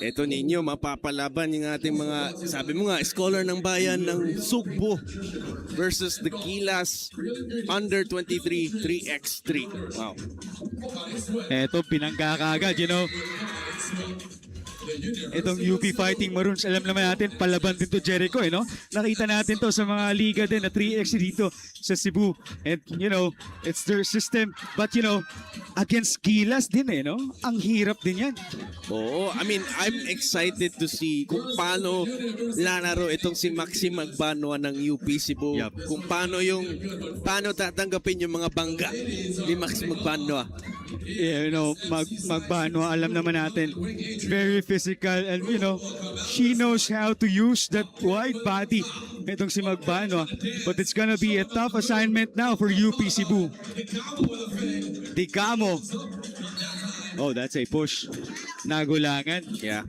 Ito ninyo, mapapalaban yung ating mga, sabi mo nga, scholar ng bayan ng Sugbo versus the Gilas under 23 3x3. Wow. Eto, pinangga kaagad, you know. Itong UP Fighting Maroons, alam naman natin, palaban din to Jericho, no? Nakita natin to sa mga liga din na 3x dito sa Cebu. And, you know, it's their system. But, you know, against Gilas din, no? Ang hirap din yan. Oo, I mean, I'm excited to see kung paano lalaro itong si Maxim Magbanwa ng UP Cebu. Yup. Kung paano tatanggapin yung mga bangga ni Maxim Magbanwa. Yeah, you know, Magbanwa, alam naman natin, very physical and, you know, she knows how to use that wide body. Itong si Magbanwa. But it's gonna be a tough assignment now for UP Cebu. Digamo. Oh, that's a push. Nagulangan. Yeah.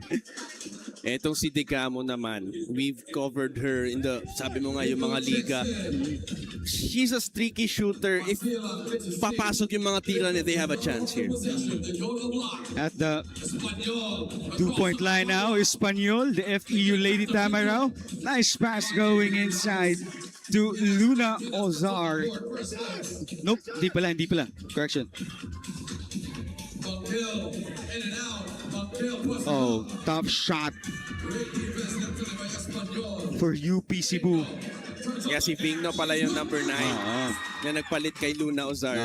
Etong si Digamo naman, we've covered her in the, sabi mo nga yung mga liga. She's a streaky shooter. If papasok yung mga tira niya, they have a chance here. At the 2-point line now, Espanyol, the FEU Lady Tamarao. Nice pass going inside to Luna Ozar. Nope, hindi pala. Correction. Oh, top shot for UP Cebu. Kaya si Pingno pala yung number 9 Oo. na nagpalit kay Luna Ozar.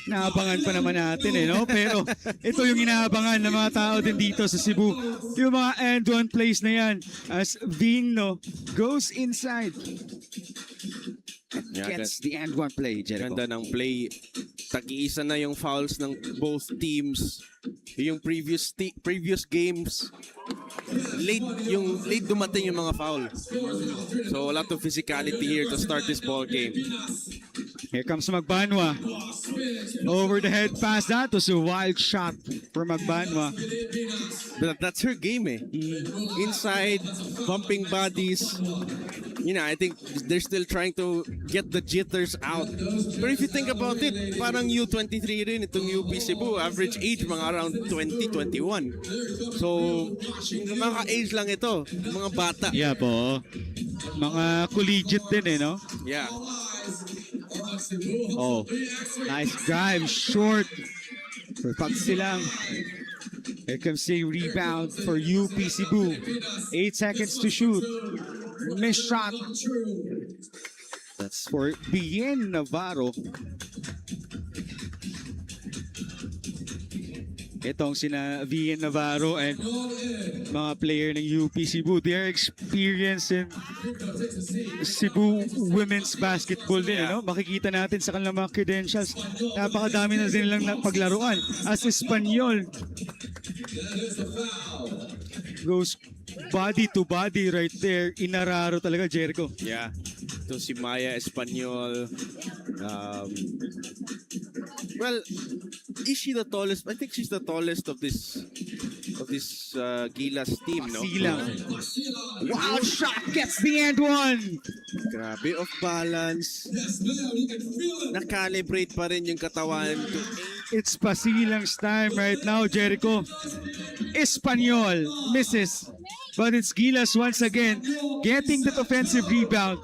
Naabangan pa naman natin no? Pero ito yung inaabangan ng mga tao din dito sa Cebu. Yung mga end one plays na yan as Vingno goes inside. Yeah, Gets the end one play, Jericho. ganda ng play. Tag-iisa na yung fouls ng both teams. Yung previous games, late dumating yung mga foul. So a lot of physicality here to start this ball game. Here comes Magbanwa. Over the head pass. That was a wild shot for Magbanwa. That's her game eh. Inside, bumping bodies. You know, I think they're still trying to get the jitters out. But if you think about it, parang U23 rin itong UP Cebu. Average age mga around 20, 21. So, mga age lang ito. Mga bata. Yeah po. Mga collegiate din no? Yeah. Oh, nice drive, short for Pagsilang. Here comes a rebound for UP Cebu. 8 seconds to shoot. Missed shot. That's for Bien Navarro. Itong sina Bien Navarro and mga player ng UP Cebu, they're experiencing Cebu women's basketball din, no? Makikita natin sa kanilang mga credentials. Napakadami na din lang na paglaruan. As Espanyol goes body to body right there. Inararo talaga, Jericho. Yeah. Ito si Maya Espanyol. Well, is she the tallest? I think she's the tallest of this Gilas team, no? Silang. Wild shot gets the end one. Grabe, off balance. Nakalibrate pa rin yung katawan to It's Pasilang's time right now, Jericho. Espanyol misses. But it's Gilas once again getting that offensive rebound.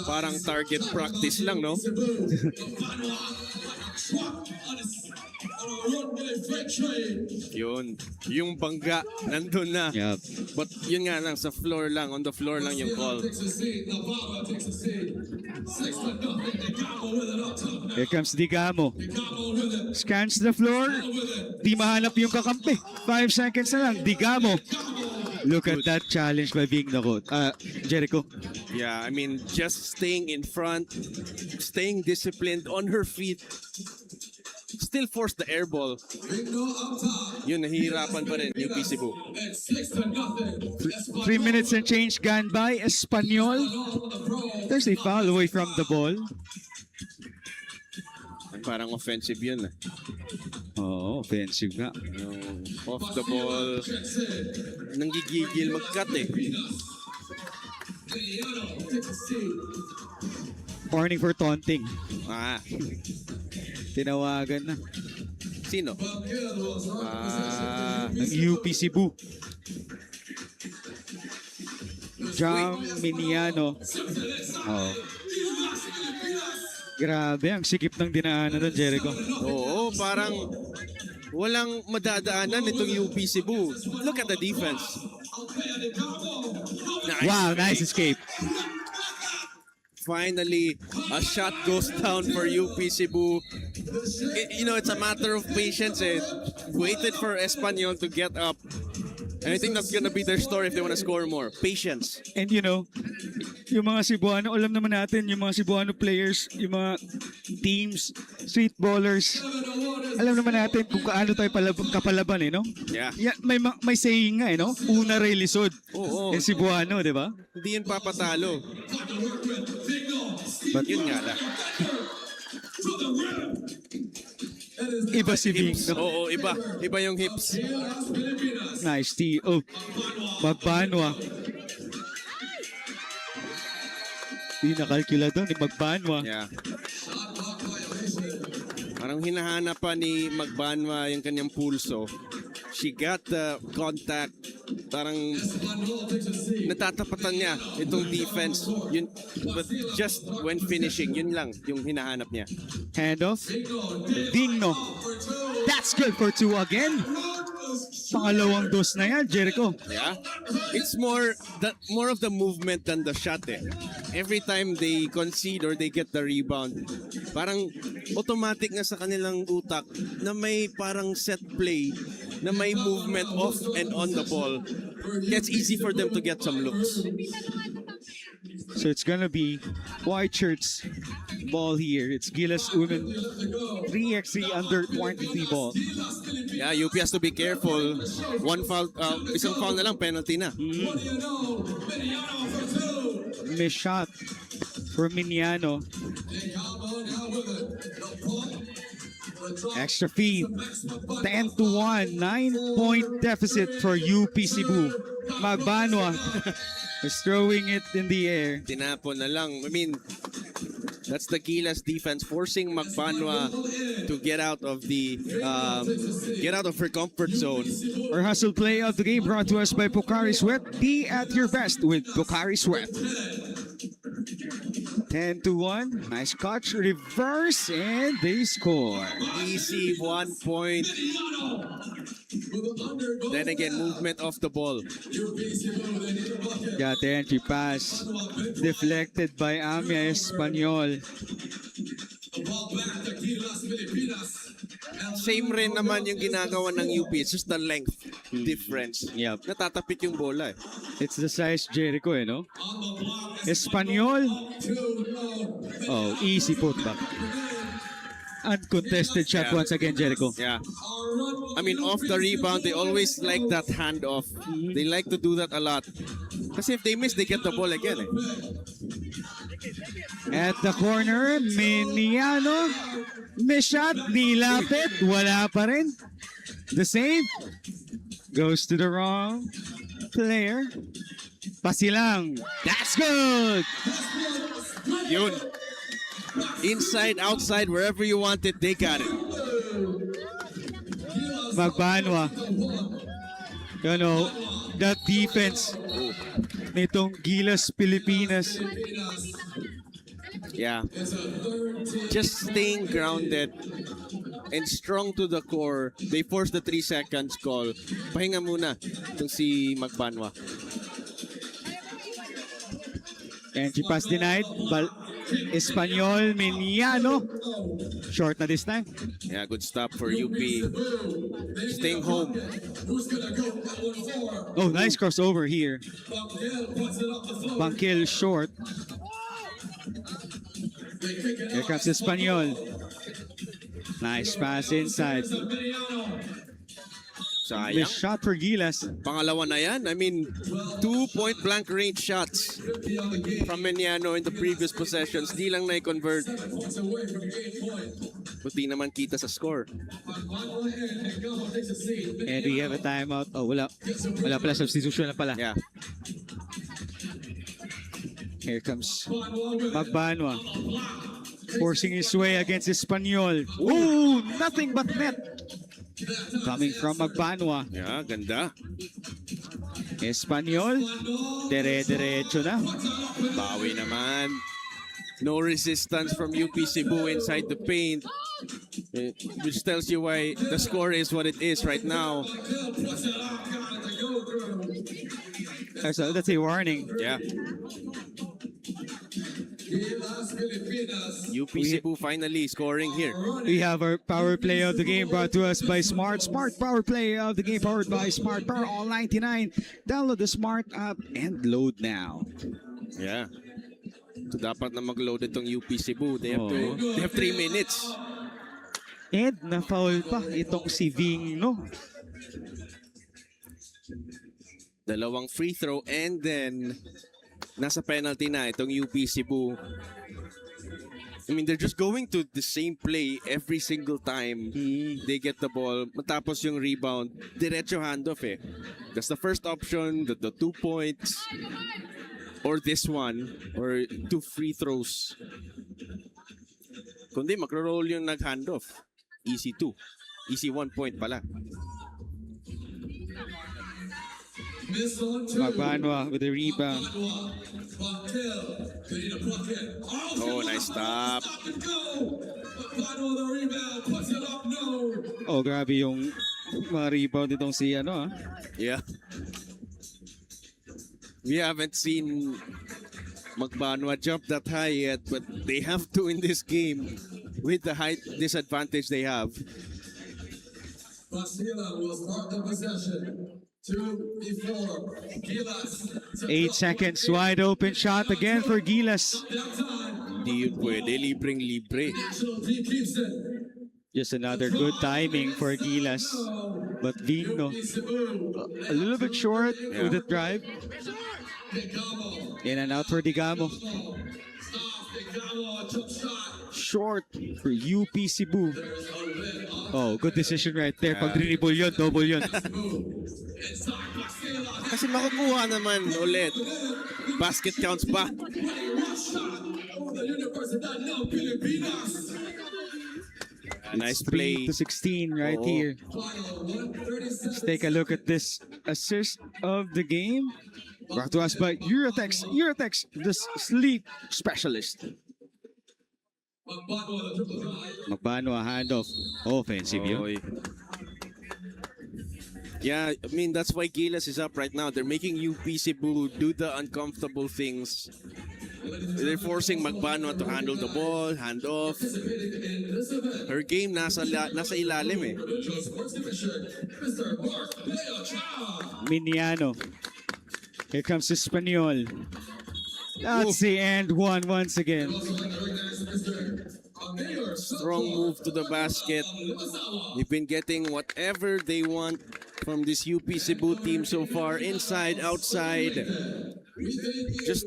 parang target practice lang, no? Yun. Yung bangga, nandun na. Yep. But yun nga lang, sa floor lang, on the floor lang yung call. Here comes Digamo. Scans the floor. Di mahanap yung kakampi. 5 seconds na lang. Digamo. Look at that challenge by Vigno. Jericho. Yeah, I mean, just staying in front, staying disciplined on her feet, still force the air ball. Yun, nahihirapan pa rin yung Cebu. 3 minutes and change gone by. Espanyol. There's a foul away from the ball. Parang offensive yun. Oo, offensive nga. Yung off the ball, nanggigigil mag-cut eh. Warning for taunting. Ah, Tinawagan na. si Sino? Ng UP Cebu. Jam Miniano. Oh. Grabe, ang sikip ng dinaanan ng Jericho. Oo, parang walang madadaanan itong UP Cebu. Look at the defense. Nice. Wow, nice escape. Finally, a shot goes down for UP Cebu. It's a matter of patience. Waited for Espanyol to get up. And I think that's gonna be their story if they want to score more. Patience. And yung mga Cebuano, alam naman natin, yung mga Cebuano players, yung mga teams, street ballers, alam naman natin kung kaano tayo kapalaban, no? Yeah. Yeah, may saying nga, no? Una ray lisod. Oo. Yung Cebuano, di ba? Hindi yun papatalo. But yun nga lang. Iba si Bing, Hips. no? Oo, iba. Iba yung hips. Nice tee. Oh, Magbanwa. Di nakalkula doon, ni Magbanwa. Yeah. Parang hinahanap pa ni Magbanwa yung kanyang pulso. She got the contact. Parang natatapatan niya itong defense. But just when finishing, yun lang yung hinahanap niya. Handoff. Digno. That's good for two again. Pangalawang dos na yan, Jericho. Yeah. It's more of the movement than the shot eh. Every time they concede or they get the rebound, parang automatic na sa kanilang utak na may parang set play na may movement off and on the ball. It's easy for them to get some looks. So it's gonna be White Shirts ball here. It's Gilas Women 3x3 under 23 ball. Yeah, UP has to be careful. One foul, isang foul na lang, penalty na. Miss shot for Miniano. Extra feed. 10-1. 9-point deficit for UP Cebu. Magbanwa is throwing it in the air. Tinapon na lang. I mean, that's the Gilas defense forcing Magbanwa to get out of her comfort zone. Our hustle play of the game brought to us by Pocari Sweat. Be at your best with Pocari Sweat. 10-1. Nice catch, reverse, and they score. Easy 1 point. Then again, movement off the ball. Got the entry pass. Deflected by Amia Espanyol. Same rin naman yung ginagawa ng UP. It's just the length difference. Yep. Natatapik yung bola eh. It's the size Jericho, no? Espanyol. Oh, easy putback. Uncontested shot Yeah. once again, Jericho. Yeah. I mean, off the rebound, they always like that handoff. They like to do that a lot. Kasi if they miss, they get the ball again eh. At the corner, Miniano. Miss shot, nilapit, wala pa rin. The save goes to the wrong player. Pasilang. That's good! Yun. Inside, outside, wherever you want it, they got it. Magbanwa. You know, that defense nitong Gilas Pilipinas. Yeah. Just staying grounded and strong to the core. They force the 3 seconds call. Pahinga muna itong si Magbanwa. Entry pass denied. Espanyol, Miniano. Short na this time. Yeah, good stop for UP. Staying home. Oh, nice crossover here. Bangkil short. Here comes Espanyol. Nice pass inside. Sayang. Miss shot for Gilas. Pangalawa na yan. I mean, 2 point-blank range shots from Meniano in the previous possessions. Di lang na-convert. But di naman kita sa score. And we have a timeout. Oh, wala. Wala pala. Substitution na pala. Yeah. Here comes Magbanwa. Forcing his way against Espanyol. Ooh, nothing but net. Coming from Magbanwa. Yeah, ganda. Espanyol. Dire-diretso na. Bawi naman. No resistance from UP Cebu inside the paint. Which tells you why the score is what it is right now. So that's a warning. Yeah. UP Cebu finally scoring here. We have our power play of the game brought to us by Smart. Smart power play of the game powered by Smart Power All 99. Download the Smart app and load now. Yeah. So dapat na mag-load itong UP Cebu. They have 3 minutes. And na-foul pa itong si Vingno. Dalawang free throw and then nasa penalty na itong UP Cebu. I mean, they're just going to the same play every single time they get the ball. Matapos yung rebound, diretso handoff eh. That's the first option, the 2 points, or this one, or 2 free throws. Kundi magro-roll yung nag-handoff. Easy 2. Easy 1 point pala. Magbanwa with the rebound. Oh, nice stop. Oh, grabe yung mga rebound itong si ano. Yeah. We haven't seen Magbanwa jump that high yet, but they have to in this game with the height disadvantage they have. Pasila will start the possession. 2 before Gilas. 8 seconds, wide open shot again for Gilas. Di yun pwede, libreng-libre. National team keeps it. Just another good timing for Gilas. But Vingno, a little bit short with the drive. In and out for Digamo. Short for UP Cebu. Oh, good decision right there. Pag dribble yun, double yun. Kasi makukuha naman ulit. Basket counts pa. Nice play. 3-16 right Oo. here. Let's take a look at this assist of the game. Brought to us by Eurotex. Eurotex, the sleep specialist. Magbanwa handoff. Offensive yun. Oy. Yeah, I mean, that's why Gilas is up right now. They're making UP Cebu do the uncomfortable things. They're forcing Magbanwa to handle the ball, hand off. Her game nasa ilalim eh. Miniano. Here comes Espanyol. That's the end one once again. Strong move to the basket. They've been getting whatever they want from this UP Cebu team so far. Inside, outside. Just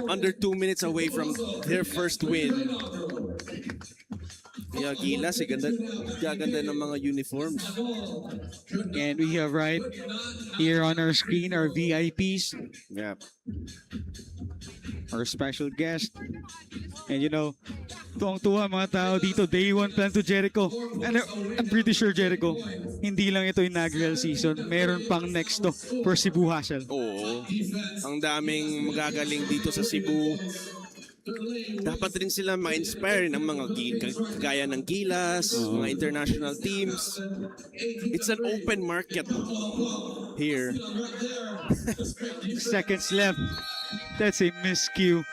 under 2 minutes away from their first win. Yeah, Gilas, gaganda ng mga uniforms. And we have right here on our screen our VIPs, Yeah. our special guest. And you know, tuwang-tuwa mga tao dito, day one plan to Jericho. And I'm pretty sure Jericho, hindi lang ito inaugural season. Meron pang next to for Cebu Hustle. Oo. Ang daming magagaling dito sa Cebu. Dapat rin sila ma-inspire ng mga kagaya ng Gilas, mga international teams. It's an open market here. Seconds left. That's a miscue.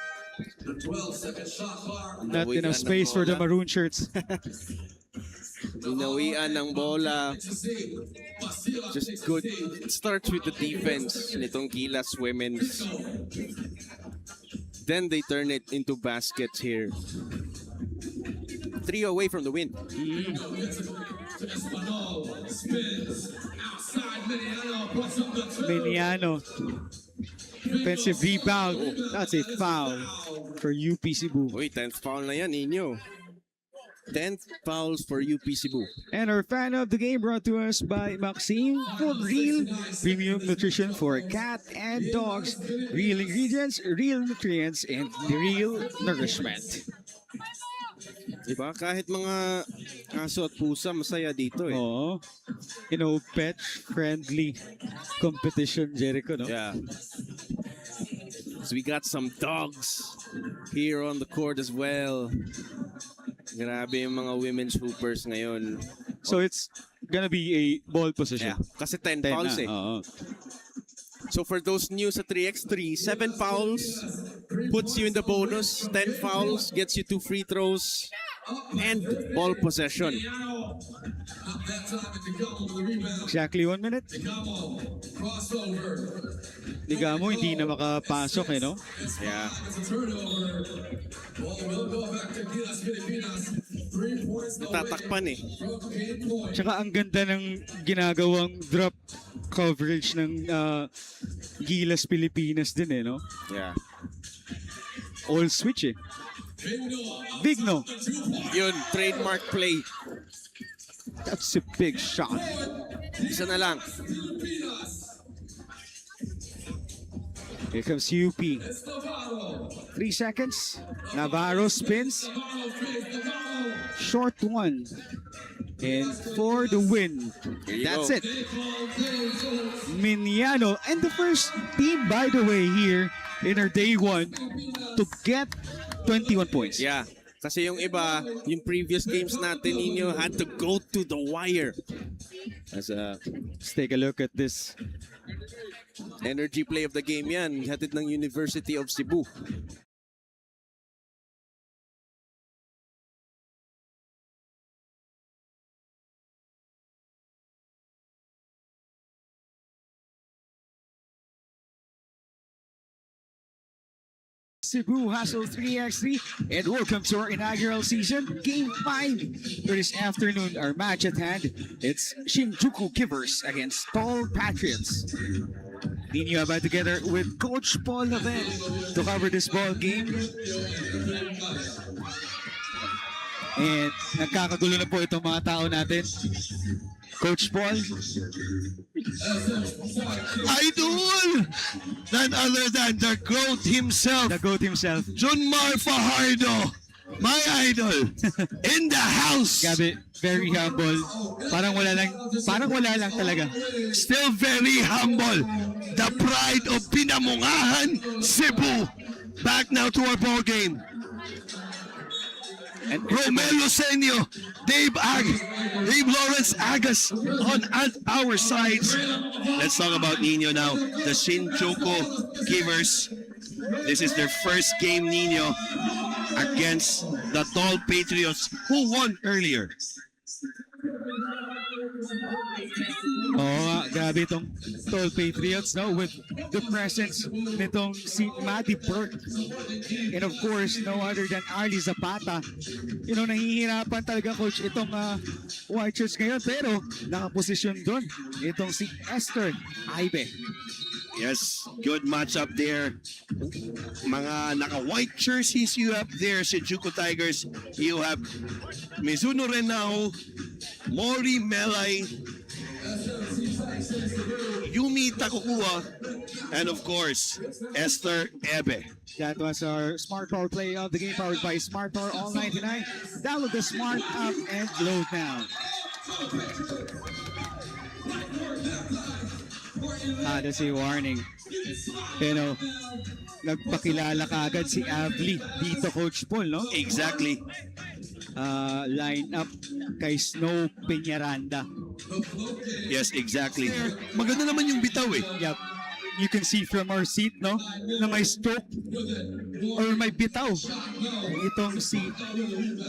Not enough space for the maroon shirts. Inawian ng bola. Just good. It starts with the defense nitong Gilas women's. Then they turn it into baskets here. 3 away from the win. Miniano. Offensive rebound. That's a foul for UP Cebu. Uy, 10th foul na yan, Inyo. 10th fouls for UP Cebu. And our fan of the game brought to us by Maxime for real premium nutrition for cat and dogs. Real ingredients, real nutrients, and real nourishment. Diba? Kahit mga aso at pusa, masaya dito eh. Oo. You know, pet-friendly competition, Jericho, no? Yeah. So we got some dogs here on the court as well. Grabe yung mga women's hoopers ngayon. So it's gonna be a ball possession. Yeah. Kasi 10 10 fouls na, eh. oo. So for those new sa 3x3, 7 fouls puts you in the bonus. 10 fouls gets you 2 free throws and ball possession. That time if you come on the rebound, Exactly 1 minute. crossover. Ligamo hindi na makapasok, eh, no? Yeah. It's a turnover. Ball will go back to Gilas Pilipinas. 3 points away Tatakpan eh. from game point. Tsaka ang ganda ng ginagawang drop coverage ng Gilas Pilipinas din, eh, no? Yeah. All switch, eh. Vigno. Yun, trademark play. That's a big shot. Isa na lang. Here comes UP. 3 seconds. Navarro spins. Short one. And for the win. Here you That's go. it. Miniano. And the first team, by the way, here in our day one to get 21 points. Yeah. Kasi yung iba, yung previous games natin, Nino, had to go to the wire. As a Let's take a look at this. energy play of the game yan. Hatid ng University of Cebu. Cebu Hustle 3x3 and welcome to our inaugural season, Game 5 for this afternoon. Our match at hand, it's Shinjuku Givers against Tall Patriots. Nino about together with Coach Paul Laven to cover this ball game. And nagkakagulo na po itong mga tao natin. Coach Paul, Idol! None other than the GOAT himself, the GOAT himself. Junmar Fajardo, my idol, in the house. Gabi, very humble. Parang wala lang talaga. Still very humble. The pride of Pinamungahan, Cebu. Back now to our ball game. And Romelo Senio, Dave Lawrence Agas on at our sides. Let's talk about Nino now. The Shinjuku Givers. This is their first game, Nino, against the Tall Patriots, who won earlier. Oo nga, grabe itong Tall Patriots, no? With the presence nitong si Maddie Burke. And of course, no other than Arlie Zapata. You know, nahihirapan talaga, Coach, itong White Shirts ngayon. Pero nakaposisyon doon itong si Esther Aibe. Yes, good matchup there. Mga naka-white jerseys you have there, Shinjuku Tigers. You have Mizuno Renao, Mori Melay, Yumi Takukua, and of course, Esther Ebe. That was our Smart Power play of the game, powered by Smart Power All 99. Download the Smart app and load now. That's a warning. Pero nagpakilala kaagad si Avli dito, Coach Paul, no? Exactly. Line up kay Snow Peñaranda. Yes, exactly. Maganda naman yung bitaw eh. Yep. You can see from our seat, no? Na may stroke or may bitaw. Itong si Yumi.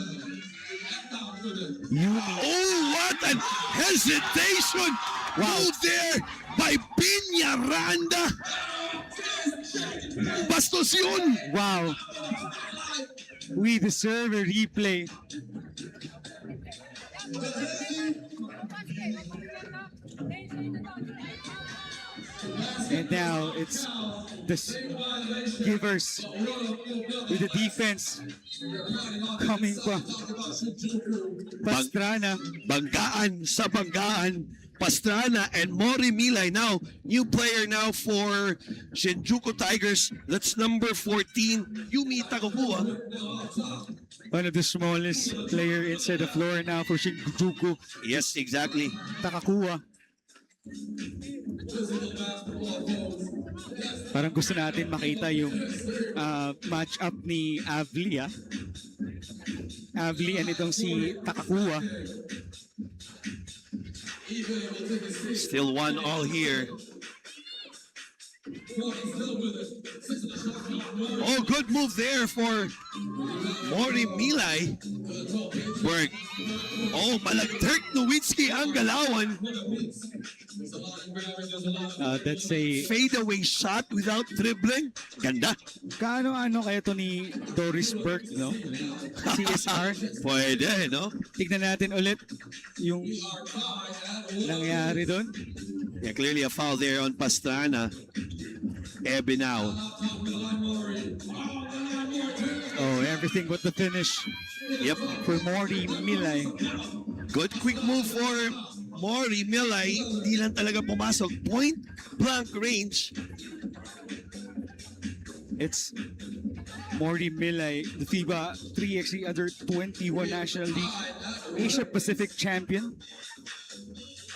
Oh, what an hesitation! Move there by Piñaranda. Bastos yun! Wow. We deserve a replay. And now it's the Givers with the defense coming from Pastrana. Banggaan sa banggaan. Pastrana and Mori Milay. Now, new player now for Shinjuku Tigers. That's number 14, Yumi Takokua. One of the smallest player inside the floor now for Shinjuku, Yes, exactly. Takakua. Parang gusto natin makita yung match-up ni Avli, Avli and itong si Takakua. Still 1-1 here. Oh, good move there for Mori Milay. Work. Oh, malagterk Nowitzki ang galawan. That's a Fadeaway shot without dribbling. Ganda. kaano-ano kaya to ni Doris Burke, no? CSR. Pwede, no? Tignan natin ulit yung nangyari doon. Yeah, clearly a foul there on Pastrana. Ebe now. Oh, everything but the finish Yep. for Mori Milay. Good quick move for Mori Milay. Di lang talaga pumasok. Point blank range. It's Mori Milay, the FIBA 3x3 Under 21 National League Asia Pacific champion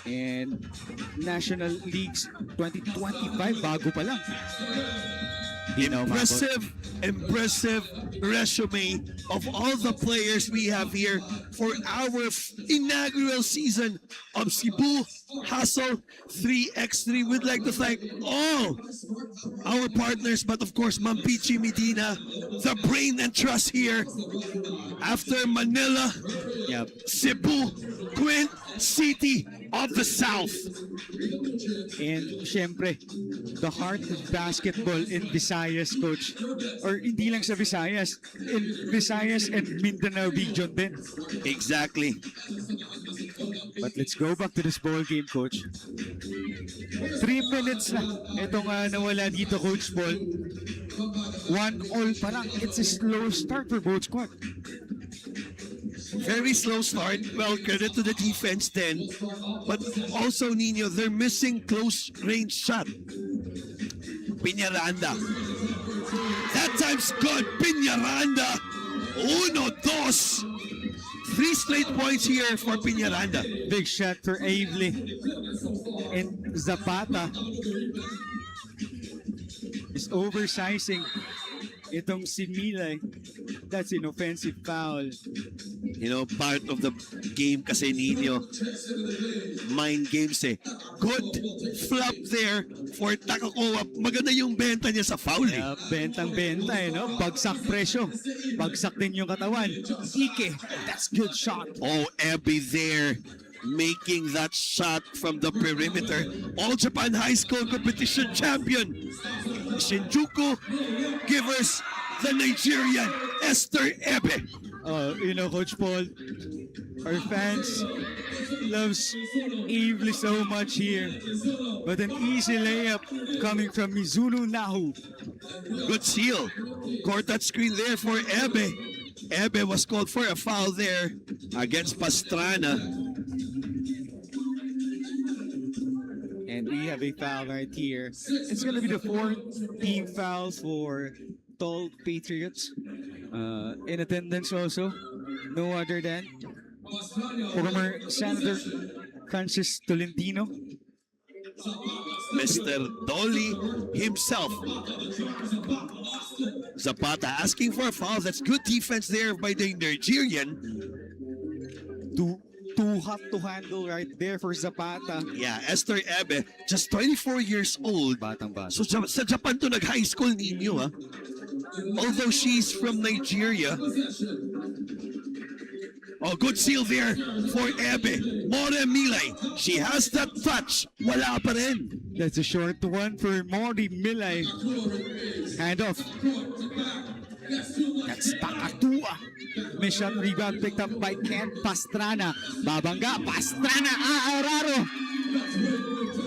and National Leagues 2025, bago pa lang. Di na umabot. Impressive resume of all the players we have here for our inaugural season of Cebu Hustle 3x3. We'd like to thank all our partners, but of course, Mampichi Medina, the brain and trust here. After Manila, Yep. Cebu, Queen City of the South. And syempre, the heart of basketball in Visayas, coach. Or hindi lang sa Visayas, in Visayas and Mindanao region din. Exactly. But let's go back to this ball game, coach. 3 minutes na. Itong nawala dito, Coach Paul. 1-1 pa lang. It's a slow start for both squad. Very slow start. Well, credit to the defense then. But also, Nino, they're missing close range shot. Piñaranda. That time's good. Piñaranda. 1-2. 3 straight points here for Piñaranda. Big shot for Avli. And Zapata is oversizing itong si Milay. That's an offensive foul. You know, part of the game kasi Nino. Mind games eh. Good flop there for Takakoa. Maganda yung benta niya sa foul eh. Bentang-benta no? Bagsak presyo. Bagsak din yung katawan. Ike, that's good shot. Oh, Abby there making that shot from the perimeter. All Japan High School Competition champion. Shinjuku Givers, the Nigerian Esther Ebe. Coach Paul, our fans loves Avli so much here. But an easy layup coming from Mizuno Nahu. Good seal. Court touch screen there for Ebe. Ebe was called for a foul there against Pastrana. And we have a foul right here. It's going to be the 4th team foul for Tall Patriots. In attendance also, no other than former Senator Francis Tolentino. Mr. Dolly himself. Zapata asking for a foul. That's good defense there by the Nigerian. Too hot to handle right there for Zapata. Yeah, Esther Ebe, just 24 years old. Batang-bata. So sa Japan to nag-high school ninyo, ha? Although she's from Nigeria. Oh, good seal there for Ebe. More Milay. She has that touch. Wala pa rin. That's a short one for Mori Milay. Hand off. That's Takatua. Miss shot rebound picked up by Ken Pastrana. Babangga. Pastrana. Araro.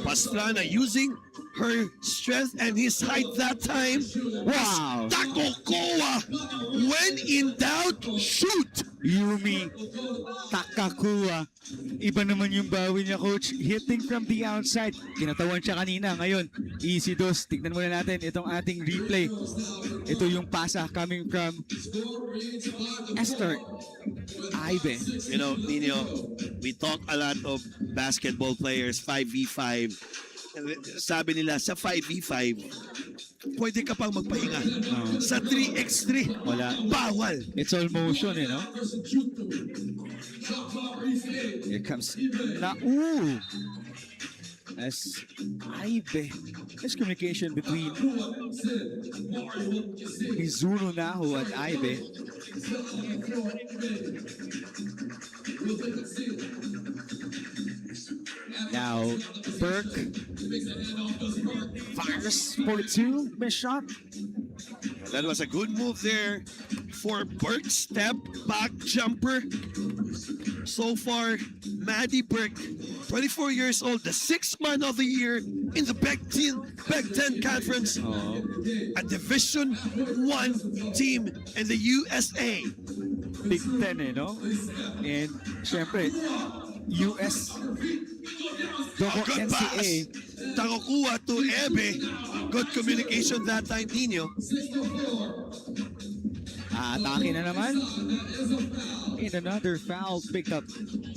Pastrana using her strength and his height that time. Wow. Takokoa. When in doubt, shoot. Yumi Takakua. Iba naman yung bawi niya, coach. Hitting from the outside. Kinatawan siya kanina. Ngayon, easy dos. Tignan muna natin itong ating replay. Ito yung pasa coming from Esther Aibe. You know, Nino, we talk a lot of basketball players, 5v5. Sabi nila, sa 5v5, pwede ka pang magpahinga. Sa 3x3, Wala. bawal. It's all motion, you know? Here comes as Aibe. There's communication between Mizuno Nahu at Aibe. Now, Burke fires 42, missed shot. That was a good move there for Burke. Step back jumper. So far, Maddie Burke, 24 years old, the 6th man of the year in the Big Ten Conference, a Division 1 team in the USA. Big Ten, eh, no? And, syempre, US. Doko Good pass. NCAA. Takokua to Ebe. Good communication that time, Nino. Atake na naman. And another foul picked up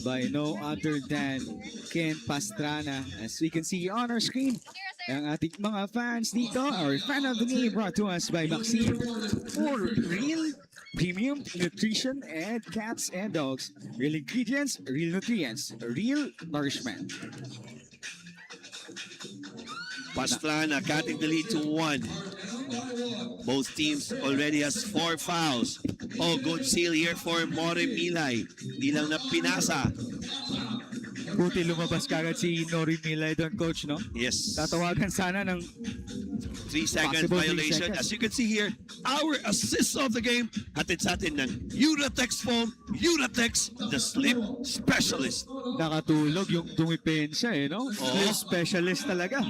by no other than Ken Pastrana. As we can see on our screen, ang ating mga fans dito, our fan of the day brought to us by Maxime for real premium nutrition and cats and dogs. Real ingredients, real nutrients, real nourishment. Pastrana cutting the lead to 1. Both teams already has 4 fouls. Oh, good seal here for More Milay. Di lang na pinasa. Buti lumabas kagad si Nori Milay doon, coach, no? Yes. Tatawagan sana ng 3-second Possible 3 violation. seconds. As you can see here, our assist of the game, hatid sa atin ng Uratex Foam. Uratex, the slip specialist. nakatulog yung dumipensya, eh, no? Skill specialist talaga.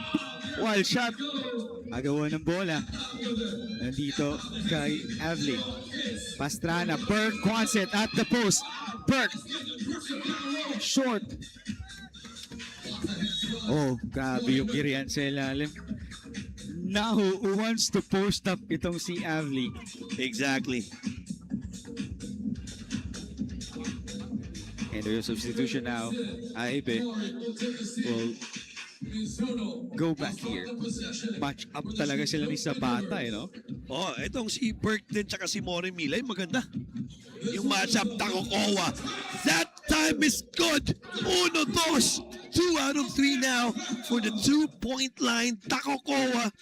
Wild shot. Agawa ng bola. Nandito kay Avli. Pastrana. Burke wants it at the post. Burke. Short. Oh, grabe yung kirian sa ilalim. Now, who wants to post up itong si Avli? Exactly. And there's a substitution now. Aibe will go back here. Match up talaga sila ni Zapata, eh, no? Oh, itong si Burke din tsaka si More Milay, maganda. Yung matchup, Takokowa. That time is good. 1-2. 2 out of 3 now for the 2-point line. Takokowa,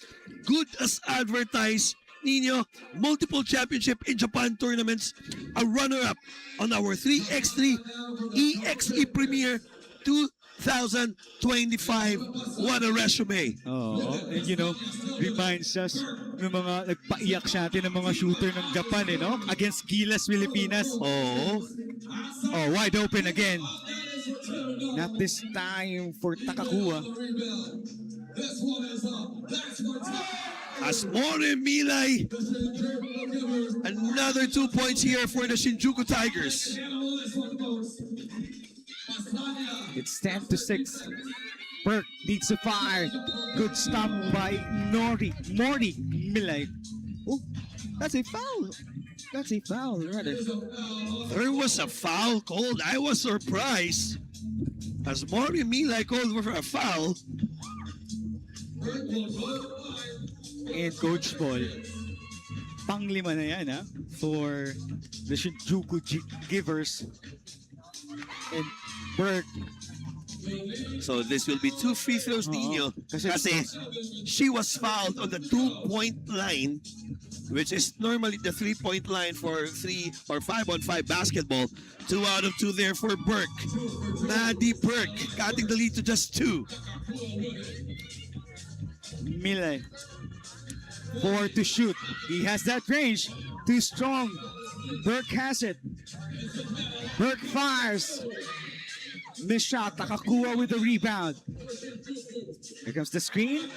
good as advertised. Nino, multiple championship in Japan tournaments, a runner-up on our 3x3 EXE Premier 2025. What a resume. Oh, and you know, reminds us ng mga nagpaiyak sa atin ng mga shooter ng Japan, eh, no? Against Gilas, Pilipinas. Oh, Oh, wide open again. Not this time for Takakua. as More Milay, another 2 points here for the Shinjuku Tigers. It's 10-6. Burke needs a fire. Good stop by Morty Milay. Oh, that's a foul. That's a foul, rather. There was a foul called. I was surprised as More Milay called for a foul. And Coach Paul, panglima na yan, ha? For the Shinjuku Givers. And Burke. So this will be 2 free throws, Nino. Kasi- Kasi she was fouled on the 2-point line, which is normally the 3-point line for 3 or 5-on-5 basketball. 2 out of 2 there for Burke. Maddie Burke cutting the lead to just 2. Milay. 4 to shoot. He has that range. Too strong. Burke has it. Burke fires. Miss shot. Takakua with the rebound. Here comes the screen.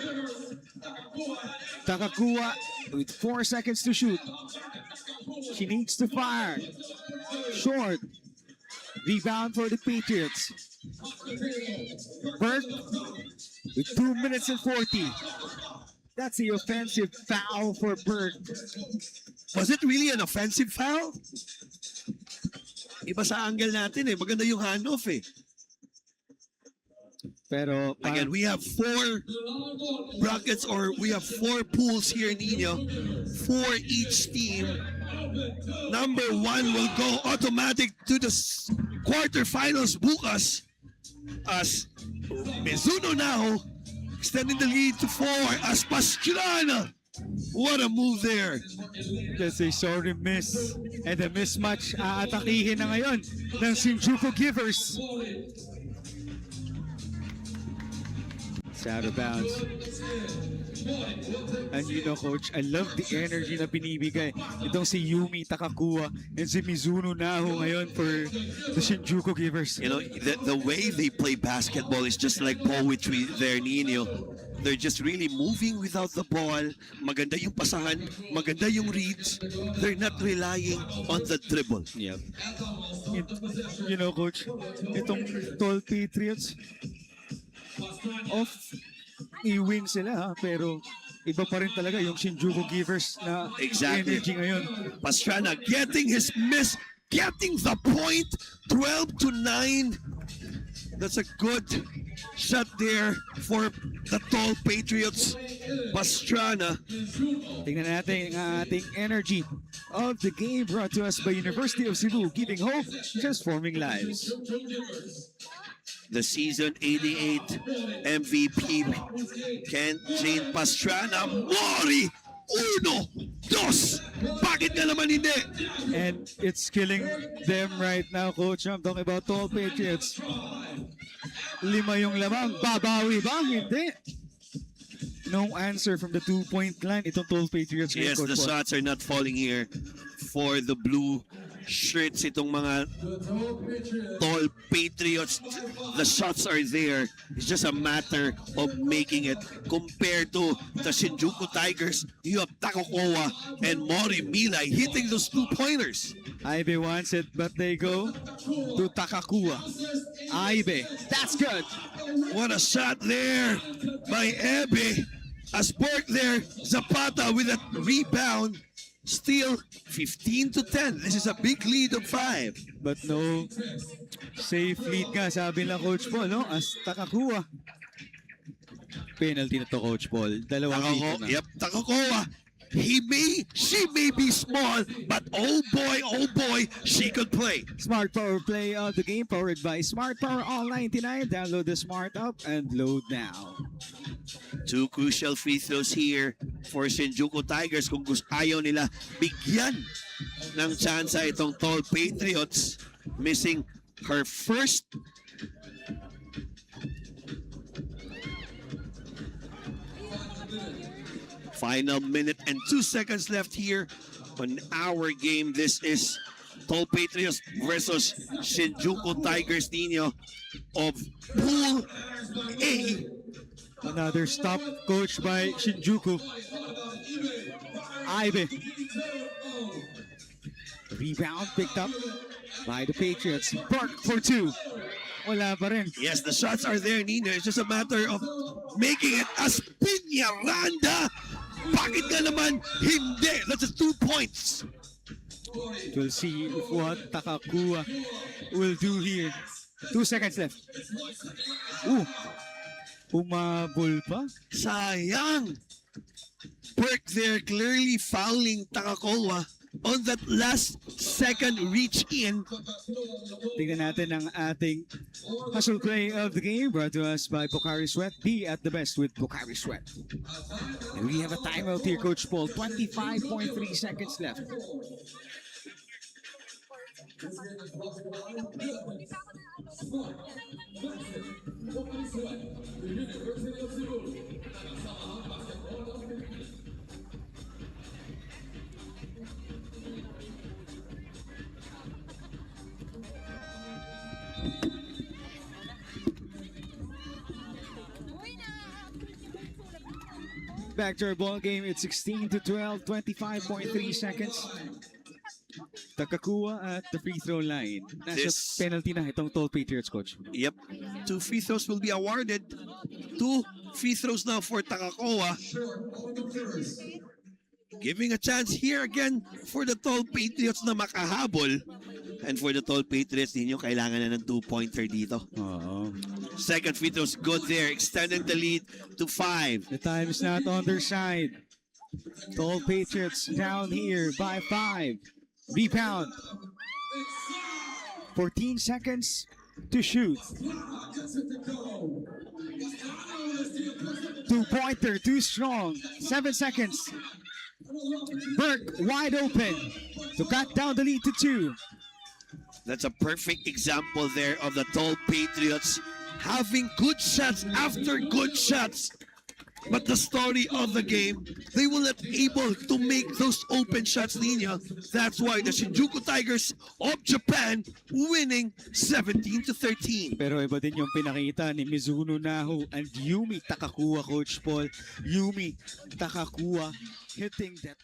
Takakua with 4 seconds to shoot. She needs to fire. Short. Rebound for the Patriots. Burke with 2 minutes and 40. That's the offensive foul for Burke. Was it really an offensive foul? Iba sa angle natin eh. Maganda yung handoff eh. Pero Again, we have 4 brackets or we have 4 pools here in Nino. 4 each team. Number 1 will go automatic to the quarterfinals bukas as Mizuno now extending the lead to 4 as Pastrana. What a move there. that's a sorry miss. And the mismatch aatakihin na ngayon ng Shinjuku Givers. It's out of bounds. And you know, Coach, I love the energy na binibigay. Itong si Yumi Takakua and si Mizuno Naho ngayon for the Shinjuku Givers. You know, the way they play basketball is just like poetry there, Nino. They're just really moving without the ball. Maganda yung pasahan, maganda yung reads. They're not relying on the dribble. Yep. You know, Coach, itong tall Patriots, off i-win sila ha, pero iba pa rin talaga yung Shinjuku Givers na Exactly. energy ngayon. Pastrana getting his miss, getting the point, 12 to 9. That's a good shot there for the tall Patriots. Pastrana. Tingnan natin ang ating energy of the game brought to us by University of Cebu, giving hope, transforming lives. The season 88 MVP, Ken Jane Pastrana. Mori! Uno! Dos! Bakit na naman hindi? And it's killing them right now, Coach. I'm talking about tall Patriots. 5 yung lamang. Babawi ba? Hindi. No answer from the 2-point line. Itong tall Patriots. ngayon, Yes, Coach the Paul. shots are not falling here for the blue shirts. Itong mga tall Patriots, the shots are there. It's just a matter of making it. Compared to the Shinjuku Tigers, you have Takokoa and Mori Milay hitting those 2-pointers. Aibe wants it, but they go to Takakua. Aibe, that's good. What a shot there by Ebe. As Bork there, Zapata with a rebound. Still 15 to 10. This is a big lead of 5. But no safe lead nga, sabi lang Coach Paul, no? As Takakua. Penalty na to, Coach Paul. Dalawang dito na. Yep, Takakoa. She may be small, but oh boy, she could play. Smart Power Play of the game, powered by Smart Power All 99. Download the Smart app and load now. 2 crucial free throws here for Shinjuku Tigers kung ayaw nila bigyan ng chance itong tall Patriots. Missing her first. Final minute and 2 seconds left here on our game. This is Tall Patriots versus Shinjuku Tigers, Nino, of Pool A. Another stop, coached by Shinjuku. Aibe. Rebound picked up by the Patriots. Park for 2. Wala pa rin. Yes, the shots are there, Nino. It's just a matter of making it. Aspiñaranda! Bakit nga naman hindi? That's 2 points. We'll see what Takakua will do here. 2 seconds left. Ooh. Umabol pa. Sayang. Perk there clearly fouling Takakoa on that last second reach in. Tingnan natin ang ating hustle play of the game brought to us by Pocari Sweat. Be at the best with Pocari Sweat. And we have a timeout here, Coach Paul. 25.3 seconds left. Back to our ball game. It's 16 to 12, 25.3 seconds. Takakuha at the free throw line. Nasa This- penalty na itong Tall Patriots, coach. Yep. 2 free throws will be awarded. 2 free throws now for Takakoa. Giving a chance here again for the Tall Patriots na makahabol. And for the Tall Patriots, ninyo kailangan na ng 2-pointer dito. Oo. Second free throw's good there, extending the lead to 5. The time is not on their side. Tall Patriots down here by 5. Rebound. 14 seconds to shoot. Two-pointer, too strong. 7 seconds. Burke wide open to cut down the lead to 2. That's a perfect example there of the Tall Patriots having good shots after good shots. But the story of the game, they were not able to make those open shots, Nina. That's why the Shinjuku Tigers of Japan winning 17-13. Pero iba din yung pinakita ni Mizuno Naho and Yumi Takakuha, Coach Paul. Yumi Takakuha hitting that